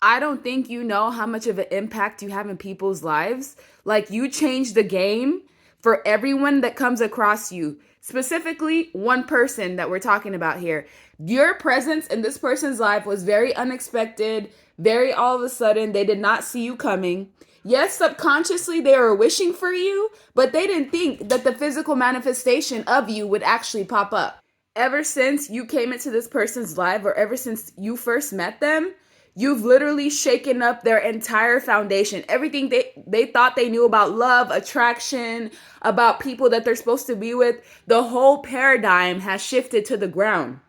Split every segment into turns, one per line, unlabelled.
I don't think you know how much of an impact you have in people's lives. Like, you change the game for everyone that comes across you. Specifically, one person that we're talking about here. Your presence in this person's life was very unexpected, very all of a sudden. They did not see you coming. Yes, subconsciously they were wishing for you, but they didn't think that the physical manifestation of you would actually pop up. Ever since you came into this person's life, or ever since you first met them, you've literally shaken up their entire foundation. Everything they thought they knew about love, attraction, about people that they're supposed to be with, the whole paradigm has shifted to the ground.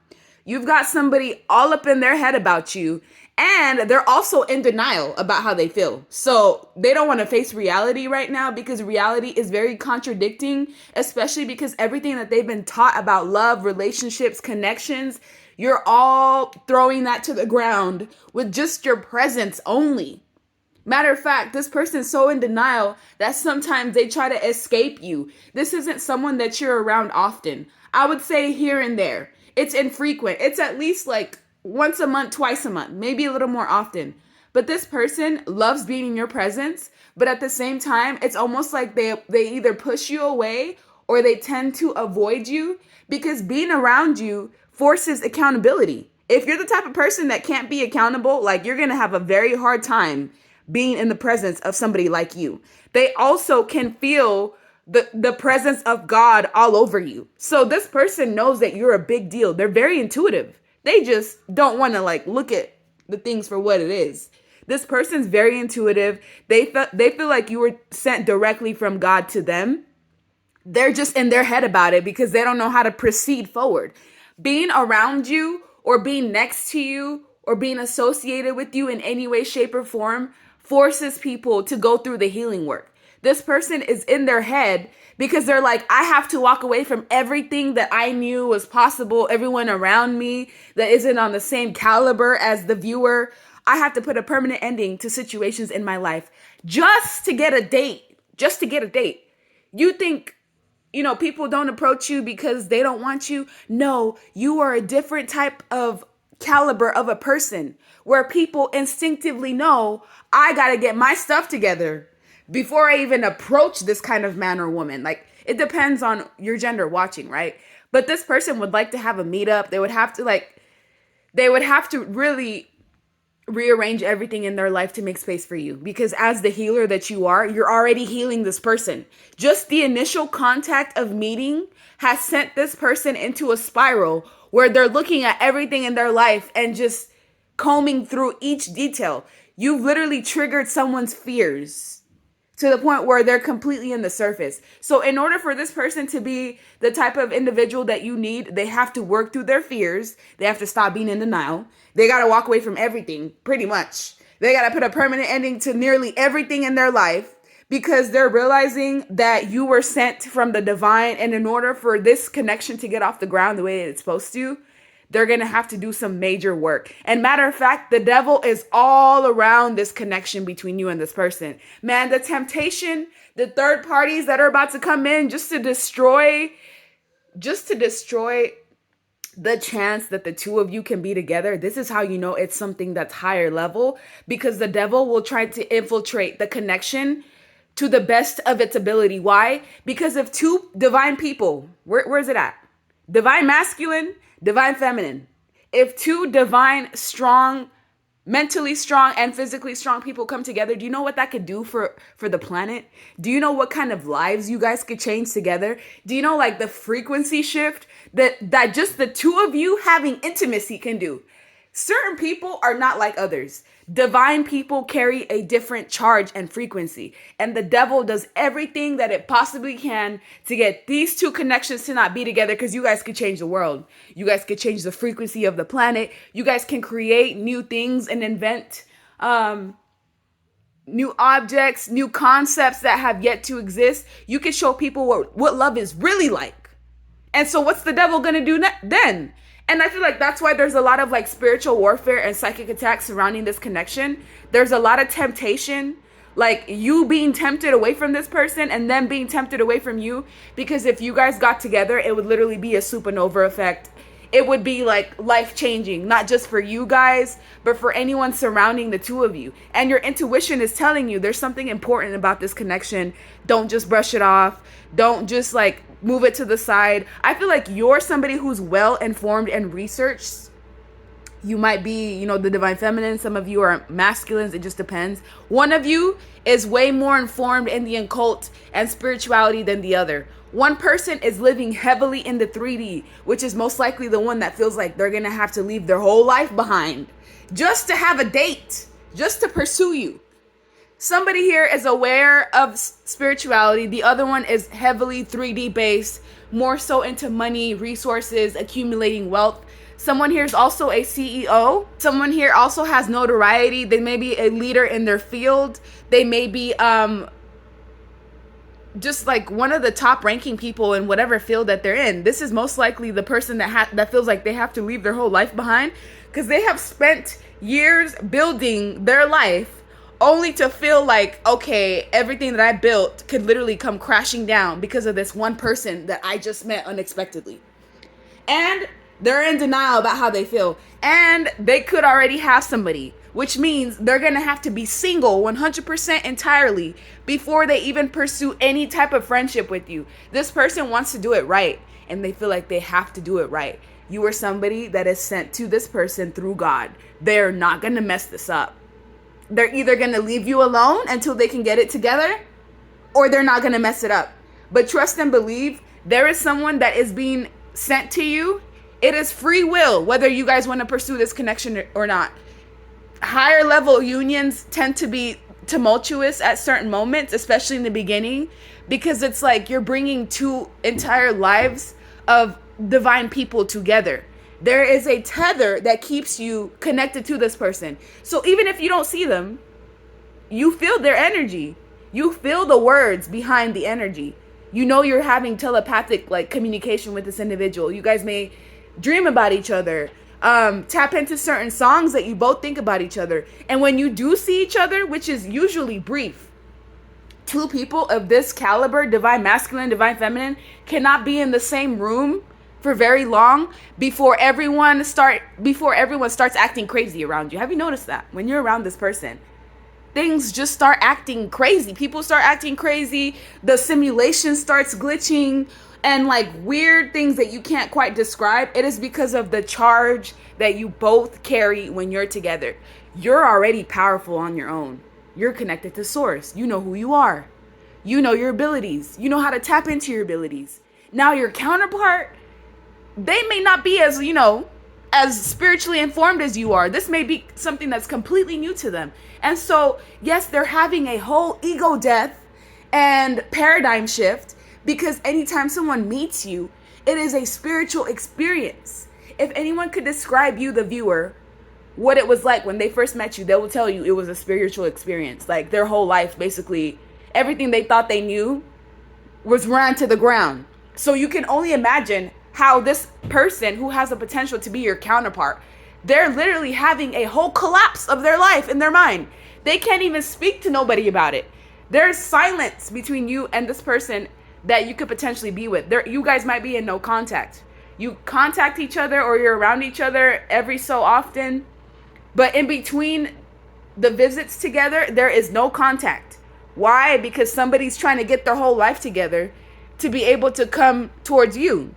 You've got somebody all up in their head about you, and they're also in denial about how they feel. So they don't want to face reality right now, because reality is very contradicting, especially because everything that they've been taught about love, relationships, connections, you're all throwing that to the ground with just your presence only. Matter of fact, this person's so in denial that sometimes they try to escape you. This isn't someone that you're around often. I would say here and there. It's infrequent. It's at least like once a month, twice a month, maybe a little more often. But this person loves being in your presence, but at the same time, it's almost like they either push you away or they tend to avoid you, because being around you forces accountability. If you're the type of person that can't be accountable, like, you're going to have a very hard time being in the presence of somebody like you. They also can feel the presence of God all over you. So this person knows that you're a big deal. They're very intuitive. They just don't want to like look at the things for what it is. This person's very intuitive. They feel like you were sent directly from God to them. They're just in their head about it because they don't know how to proceed forward. Being around you, or being next to you, or being associated with you in any way, shape, or form forces people to go through the healing work. This person is in their head because they're like, I have to walk away from everything that I knew was possible, everyone around me that isn't on the same caliber as the viewer. I have to put a permanent ending to situations in my life just to get a date. Just to get a date. You think, people don't approach you because they don't want you. No, you are a different type of caliber of a person where people instinctively know, I got to get my stuff together before I even approach this kind of man or woman. Like, it depends on your gender watching, right? But this person would like to have a meetup. They would have to really rearrange everything in their life to make space for you, because as the healer that you are, you're already healing this person. Just the initial contact of meeting has sent this person into a spiral where they're looking at everything in their life and just combing through each detail. You've literally triggered someone's fears to the point where they're completely in the surface. So in order for this person to be the type of individual that you need, they have to work through their fears. They have to stop being in denial. They got to walk away from everything, pretty much. They got to put a permanent ending to nearly everything in their life, because they're realizing that you were sent from the divine. And in order for this connection to get off the ground the way it's supposed to, they're going to have to do some major work. And matter of fact, the devil is all around this connection between you and this person. Man, the temptation, the third parties that are about to come in just to destroy the chance that the two of you can be together. This is how you know it's something that's higher level, because the devil will try to infiltrate the connection to the best of its ability. Why? Because if two divine people, where's it at? Divine masculine, divine feminine. If two divine, strong, mentally strong and physically strong people come together, do you know what that could do for the planet? Do you know what kind of lives you guys could change together? Do you know like the frequency shift that just the two of you having intimacy can do? Certain people are not like others. Divine people carry a different charge and frequency. And the devil does everything that it possibly can to get these two connections to not be together, because you guys could change the world. You guys could change the frequency of the planet. You guys can create new things and invent new objects, new concepts that have yet to exist. You can show people what love is really like. And so what's the devil going to do then? And I feel like that's why there's a lot of like spiritual warfare and psychic attacks surrounding this connection. There's a lot of temptation, like you being tempted away from this person and them being tempted away from you. Because if you guys got together, it would literally be a supernova effect. it would be like life-changing, not just for you guys, but for anyone surrounding the two of you. And your intuition is telling you there's something important about this connection. Don't just brush it off. Don't just like move it to the side. I feel like you're somebody who's well informed and researched. You might be, the divine feminine. Some of you are masculines. It just depends. One of you is way more informed in the occult and spirituality than the other. One person is living heavily in the 3D, which is most likely the one that feels like they're going to have to leave their whole life behind just to have a date, just to pursue you. Somebody here is aware of spirituality. The other one is heavily 3D based, more so into money, resources, accumulating wealth. Someone here is also a CEO. Someone here also has notoriety. They may be a leader in their field. They may be just like one of the top ranking people in whatever field that they're in. This is most likely the person that feels like they have to leave their whole life behind because they have spent years building their life only to feel like, okay, everything that I built could literally come crashing down because of this one person that I just met unexpectedly. And they're in denial about how they feel. And they could already have somebody, which means they're going to have to be single 100% entirely before they even pursue any type of friendship with you. This person wants to do it right, and they feel like they have to do it right. You are somebody that is sent to this person through God. They're not going to mess this up. They're either going to leave you alone until they can get it together, or they're not going to mess it up. But trust and believe, there is someone that is being sent to you. It is free will, whether you guys want to pursue this connection or not. Higher level unions tend to be tumultuous at certain moments, especially in the beginning, because it's like you're bringing two entire lives of divine people together. There is a tether that keeps you connected to this person. So even if you don't see them, you feel their energy. You feel the words behind the energy. You know you're having telepathic like communication with this individual. You guys may dream about each other, tap into certain songs that you both think about each other. And when you do see each other, which is usually brief, two people of this caliber, divine masculine, divine feminine, cannot be in the same room for very long before everyone starts acting crazy around you. Have you noticed that when you're around this person, things just start acting crazy? People start acting crazy. The simulation starts glitching and like weird things that you can't quite describe. It is because of the charge that you both carry when you're together. You're already powerful on your own. You're connected to source. You know who you are. You know your abilities. You know how to tap into your abilities. Now your counterpart, they may not be as spiritually informed as you are. This may be something that's completely new to them. And so, yes, they're having a whole ego death and paradigm shift, because anytime someone meets you, it is a spiritual experience. If anyone could describe you, the viewer, what it was like when they first met you, they will tell you it was a spiritual experience. Like their whole life, basically, everything they thought they knew was run to the ground. So you can only imagine how this person who has the potential to be your counterpart, they're literally having a whole collapse of their life in their mind. They can't even speak to nobody about it. There's silence between you and this person that you could potentially be with. You guys might be in no contact. You contact each other or you're around each other every so often, but in between the visits together, there is no contact. Why? Because somebody's trying to get their whole life together to be able to come towards you.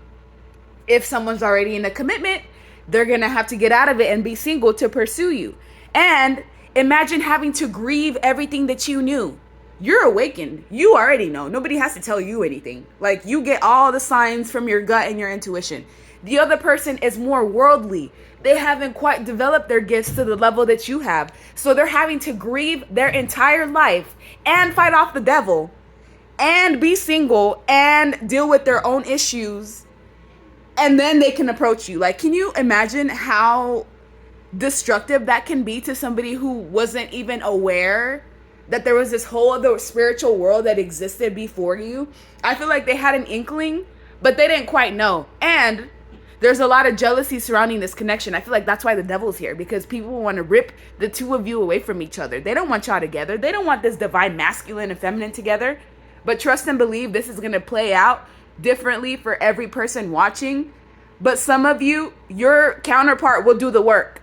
If someone's already in a commitment, they're going to have to get out of it and be single to pursue you. And imagine having to grieve everything that you knew. You're awakened. You already know. Nobody has to tell you anything. Like, you get all the signs from your gut and your intuition. The other person is more worldly. They haven't quite developed their gifts to the level that you have. So they're having to grieve their entire life and fight off the devil and be single and deal with their own issues. And then they can approach you. Like, can you imagine how destructive that can be to somebody who wasn't even aware that there was this whole other spiritual world that existed before you? I feel like they had an inkling, but they didn't quite know. And there's a lot of jealousy surrounding this connection. I feel like that's why the devil's here, because people want to rip the two of you away from each other. They don't want y'all together. They don't want this divine masculine and feminine together. But trust and believe this is going to play out differently for every person watching. But some of you, your counterpart will do the work.